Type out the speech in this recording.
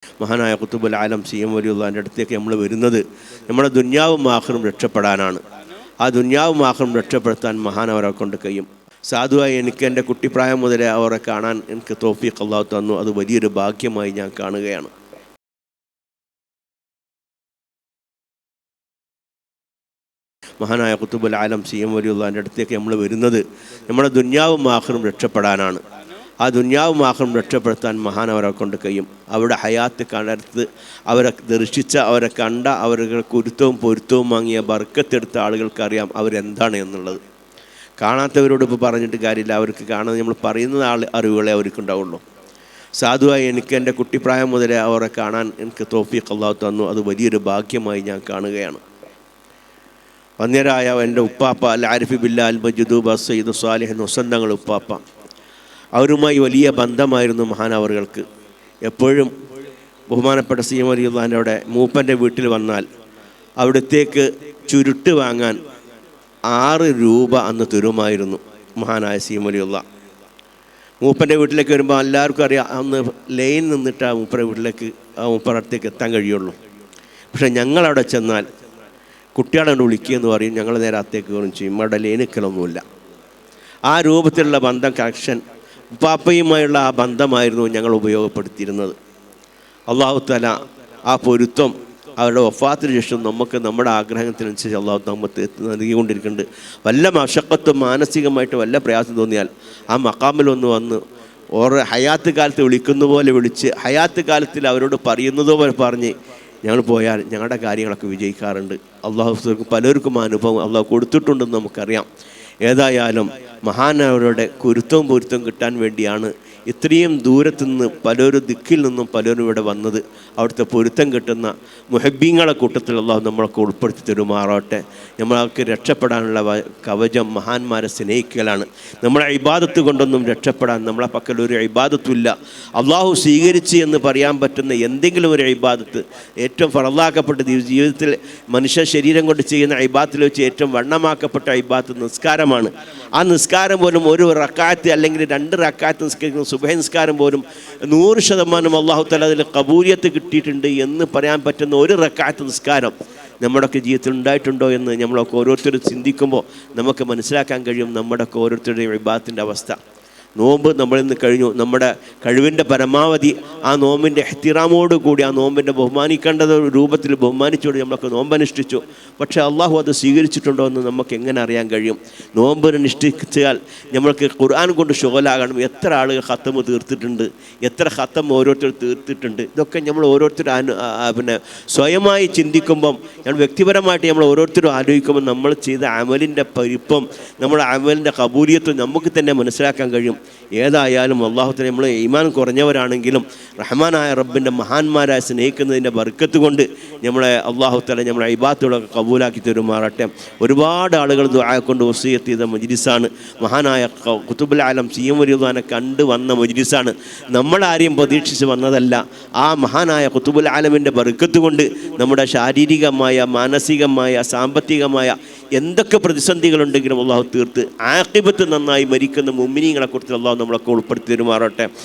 മഹാനായ ഖുതുബുൽ ആലം സി.എം. വലിയുള്ളാഹിൻ്റെ അടുത്തേക്ക് നമ്മൾ വരുന്നത് നമ്മുടെ ദുന്യാവും ആഖിറവും രക്ഷപ്പെടാനാണ്. ആ ദുന്യാവും ആഖിറവും രക്ഷപ്പെടുത്താൻ മഹാനവരെ കൊണ്ട് കഴിയും. സാധുവായി എനിക്ക് എൻ്റെ കുട്ടിപ്രായം മുതലേ അവരെ കാണാൻ എനിക്ക് തൗഫീഖ് അല്ലാഹു തന്നു. അത് വലിയൊരു ഭാഗ്യമായി ഞാൻ കാണുകയാണ്. മഹാനായ ഖുതുബുൽ ആലം സി.എം. വലിയുള്ളാഹിൻ്റെ അടുത്തേക്ക് നമ്മൾ വരുന്നത് നമ്മുടെ ദുന്യാവും ആഖിറവും രക്ഷപ്പെടാനാണ്. ആ ദുന്യാവും ആഖിറവും രക്ഷപ്പെടുത്താൻ മഹാനവരെ കൊണ്ട് കഴിയും. അവരുടെ ഹയാത്ത് കണ്ടടുത്ത് അവരെ ദർശിച്ച, അവരെ കണ്ട, അവരുടെ കുരുത്തവും പൊരുത്തവും വാങ്ങിയ ബർക്കത്തെടുത്ത ആളുകൾക്കറിയാം അവരെന്താണ് എന്നുള്ളത്. കാണാത്തവരോട് ഇപ്പോൾ പറഞ്ഞിട്ട് കാര്യമില്ല. അവർക്ക് കാണാൻ നമ്മൾ പറയുന്ന അറിവുകളെ അവർക്കുണ്ടാവുള്ളൂ. സാധുവായി എനിക്ക് എൻ്റെ കുട്ടിപ്രായം മുതലേ അവരെ കാണാൻ എനിക്ക് തൗഫീഖ് അല്ലാഹു തന്നു. അത് വലിയൊരു ഭാഗ്യമായി ഞാൻ കാണുകയാണ്. വന്യരായ എൻ്റെ ഉപ്പാപ്പ അൽ ആരിഫ് ബില്ലാ അൽ മജ്ദൂബ് സയ്യിദ് സ്വാലിഹ് ഹുസൈൻ ഉപ്പാപ്പ, അവരുമായി വലിയ ബന്ധമായിരുന്നു മഹാനവറുകൾക്ക്. എപ്പോഴും ബഹുമാനപ്പെട്ട സി.എം. വലിയുള്ളാഹിൻ്റെ അവിടെ മൂപ്പൻ്റെ വീട്ടിൽ വന്നാൽ അവിടത്തേക്ക് ചുരുട്ട് വാങ്ങാൻ 6 രൂപ അന്ന് തരുമായിരുന്നു മഹാനായ സി.എം. വലിയുള്ളാഹ്. മൂപ്പൻ്റെ വീട്ടിലേക്ക് വരുമ്പോൾ എല്ലാവർക്കും അറിയാം, അന്ന് ലൈൻ നിന്നിട്ട് ആ മൂപ്പരുടെ വീട്ടിലേക്ക് മൂപ്പറടുത്തേക്ക് എത്താൻ കഴിയുള്ളൂ. പക്ഷേ ഞങ്ങളവിടെ ചെന്നാൽ കുട്ടികളെ വിളിക്കുകയെന്ന് പറയും, ഞങ്ങൾ നേരെ അത്തേക്ക് കയറും ചെയ്യും. അവിടെ ലൈനിക്കലൊന്നുമില്ല. ആ രൂപത്തിലുള്ള ബന്ധം, കണക്ഷൻ, ഉപ്പാപ്പയുമായുള്ള ആ ബന്ധമായിരുന്നു ഞങ്ങൾ ഉപയോഗപ്പെടുത്തിയിരുന്നത്. അല്ലാഹു തആല ആ പൊരുത്തം അവരുടെ വഫാത്തിന് ശേഷം നമുക്ക് നമ്മുടെ ആഗ്രഹത്തിനനുസരിച്ച് അല്ലാഹു നമുക്ക് നൽകിക്കൊണ്ടിരിക്കുന്നുണ്ട്. വല്ല മശക്കത്തും മാനസികമായിട്ട് വല്ല പ്രയാസം തോന്നിയാൽ ആ മഖാമിലൊന്ന് വന്ന് ഓരോ ഹയാത്ത് കാലത്ത് വിളിക്കുന്ന പോലെ വിളിച്ച്, ഹയാത്ത് കാലത്തിൽ അവരോട് പറയുന്നത് പോലെ പറഞ്ഞ് ഞങ്ങൾ പോയാൽ ഞങ്ങളുടെ കാര്യങ്ങളൊക്കെ വിജയിക്കാറുണ്ട്. അല്ലാഹു പലർക്കും ആ അനുഭവം അല്ലാഹു കൊടുത്തിട്ടുണ്ടെന്ന് നമുക്കറിയാം. ഏതായാലും മഹാനവരുടെ കുരുത്തവും പൊരുത്തവും കിട്ടാൻ വേണ്ടിയാണ് ഇത്രയും ദൂരത്തു നിന്ന് പലരും ദിക്കിൽ നിന്നും പലരും ഇവിടെ വന്നത്. അവിടുത്തെ പൊരുത്തം കിട്ടുന്ന മുഹബ്ബീങ്ങളെ കൂട്ടത്തിൽ അല്ലാഹു നമ്മളൊക്കെ ഉൾപ്പെടുത്തി തരുമാറാട്ടെ. നമ്മൾക്ക് രക്ഷപ്പെടാനുള്ള കവചം മഹാന്മാരെ സ്നേഹിക്കലാണ്. നമ്മളെ ഇബാദത്ത് കൊണ്ടൊന്നും രക്ഷപ്പെടാൻ നമ്മളെ പക്കൽ ഒരു ഇബാദത്തുമില്ല. അല്ലാഹു സ്വീകരിച്ച് എന്ന് പറയാൻ പറ്റുന്ന എന്തെങ്കിലും ഒരു ഇബാദത്ത്, ഏറ്റവും ഫറളാക്കപ്പെട്ട ജീവിതത്തിൽ മനുഷ്യ ശരീരം കൊണ്ട് ചെയ്യുന്ന ഇബാദത്തിൽ വെച്ച് ഏറ്റവും വണ്ണമാക്കപ്പെട്ട ഇബാദത്ത് നിസ്കാരമാണ്. ആ നിസ്കാരം പോലും ഒരു റക്കാത്ത് അല്ലെങ്കിൽ 2 റക്കാത്ത് നിസ്കരിക്കുന്ന സുബഹി നിസ്കാരം പോലും 100% അല്ലാഹു തആല അതിൽ ഖബൂലിയത്ത് കിട്ടിയിട്ടുണ്ട് എന്ന് പറയാൻ പറ്റുന്ന ഒരു റക്കാത്ത് നിസ്കാരം നമ്മുടെയൊക്കെ ജീവിതത്തിൽ ഉണ്ടായിട്ടുണ്ടോ എന്ന് നമ്മളൊക്കെ ഓരോരുത്തരും ചിന്തിക്കുമ്പോൾ നമുക്ക് മനസ്സിലാക്കാൻ കഴിയും നമ്മുടെയൊക്കെ ഓരോരുത്തരുടെയും ഇബാദത്തിൻ്റെ അവസ്ഥ. നോമ്പ് നമ്മളിന്ന് കഴിഞ്ഞു. നമ്മുടെ കഴിവിൻ്റെ പരമാവധി ആ നോമ്പിൻ്റെ ഇഹ്തിറാമോട് കൂടി, ആ നോമ്പിൻ്റെ ബഹുമാനിക്കേണ്ട രൂപത്തിൽ ബഹുമാനിച്ചുകൊണ്ട് നമ്മളൊക്കെ നോമ്പനുഷ്ഠിച്ചു. പക്ഷേ അള്ളാഹു അത് സ്വീകരിച്ചിട്ടുണ്ടോ എന്ന് നമുക്ക് എങ്ങനെ അറിയാൻ കഴിയും? നോമ്പ് അനുഷ്ഠിച്ചാൽ നമ്മൾക്ക് ഖുർആൻ കൊണ്ട് ശുഗലാകണം. എത്ര ആളുകൾ ഖത്തമ് തീർത്തിട്ടുണ്ട്, എത്ര ഖത്തം ഓരോരുത്തർ തീർത്തിട്ടുണ്ട്. ഇതൊക്കെ നമ്മൾ ഓരോരുത്തർ സ്വയമായി ചിന്തിക്കുമ്പം, നമ്മൾ വ്യക്തിപരമായിട്ട് നമ്മൾ ഓരോരുത്തരും ആലോചിക്കുമ്പോൾ നമ്മൾ ചെയ്ത അമലിൻ്റെ പരിപ്പം, നമ്മുടെ അമലിൻ്റെ ഖബൂലിയത്ത് നമുക്ക് തന്നെ മനസ്സിലാക്കാൻ കഴിയും. ഏതായാലും അല്ലാഹു തആല നമ്മൾ ഈമാൻ കുറഞ്ഞവരാണെങ്കിലും റഹ്മാനായ റബ്ബിൻ്റെ മഹാന്മാരായി സ്നേഹിക്കുന്നതിൻ്റെ ബർക്കത്ത് കൊണ്ട് നമ്മളെ അല്ലാഹു തആല നമ്മളെ ഇബാദത്തുകളൊക്കെ കബൂലാക്കി തരുമാറട്ടെ. ഒരുപാട് ആളുകൾ ദുആ കൊണ്ട് വസിയത്ത് ചെയ്ത മജ്ലിസാണ്. മഹാനായ ഖുതുബുൽ ആലം സി.എം. വലിയുള്ളാഹിനെ കണ്ടു വന്ന മജ്ലിസാണ്. നമ്മളാരെയും പ്രതീക്ഷിച്ച് വന്നതല്ല. ആ മഹാനായ ഖുതുബുൽ ആലമിൻ്റെ ബർക്കത്ത് കൊണ്ട് നമ്മുടെ ശാരീരികമായ, മാനസികമായ, സാമ്പത്തികമായ എന്തൊക്കെ പ്രതിസന്ധികളുണ്ടെങ്കിലും അല്ലാഹു തീർത്ത് ആഖിബത്ത് നന്നായി മരിക്കുന്ന മുഅ്മിനീങ്ങളെ കുറിച്ച് അല്ലാഹു നമ്മളൊക്കെ ഉൾപ്പെടുത്തി തരുമാറട്ടെ.